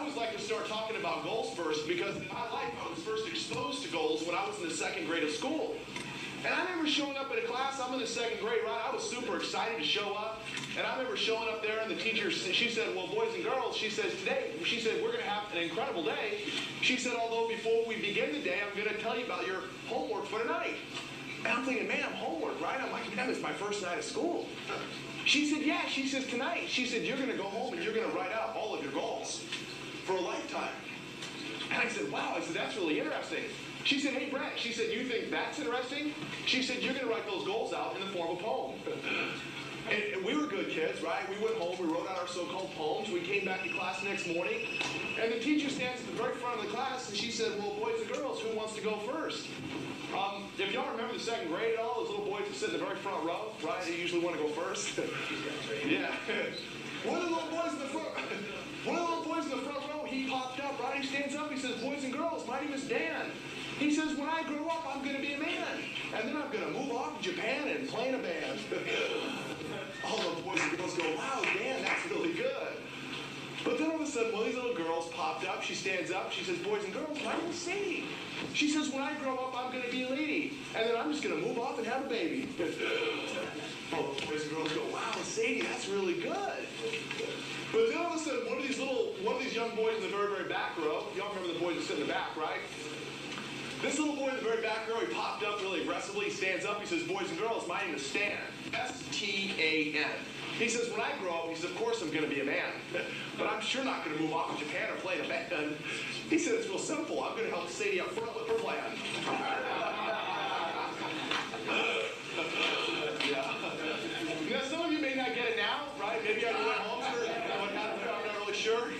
always like to start talking about goals first because in my life I was first exposed to goals when I was in the second grade of school. And I remember showing up in a class, I'm in the second grade, right? I was super excited to show up. And I remember showing up there and the teacher, she said, well, boys and girls, she says, today, she said, we're going to have an incredible day. She said, although before we begin the day, I'm going to tell you about your homework for tonight. And I'm thinking, man, homework, right? I'm like, man, it's my first night of school. She said, yeah. She says, tonight, she said, you're going to go home and you're going to write out all of your goals for a lifetime. And I said, wow. I said, that's really interesting. She said, hey, Brett, she said, you think that's interesting? She said, you're going to write those goals out in the form of a poem. And we were good kids, right? We went home, we wrote out our so-called poems. We came back to class the next morning, and the teacher stands at the very front of the class, and she said, well, boys and girls, who wants to go first? If y'all remember the second grade at all, those little boys that sit in the very front row, right? They usually want to go first. Yeah. One of the little boys in the front row, he popped up, right? He stands up, he says, boys and girls, my name is Dan. He says, when I grow up, I'm going to be a man. And then I'm going to move off to Japan and play in a band. All the boys and girls go, wow, Dan, that's really good. But then all of a sudden, one of these little girls popped up. She stands up. She says, boys and girls, my name is Sadie. She says, when I grow up, I'm going to be a lady. And then I'm just going to move off and have a baby. All the boys and girls go, wow, Sadie, that's really good. But then all of a sudden, one of these young boys in the very, very back row, y'all remember the boys that sit in the back, right? This little boy in the very back row, he popped up really aggressively. He stands up. He says, boys and girls, my name is Stan. S-T-A-N. He says, when I grow up, he says, of course I'm going to be a man. But I'm sure not going to move off to Japan or play in a band. He said, it's real simple. I'm going to help Sadie up front with her plan. Yeah. Now, some of you may not get it now, right? Maybe on your way home, or what happened there, I'm not really sure.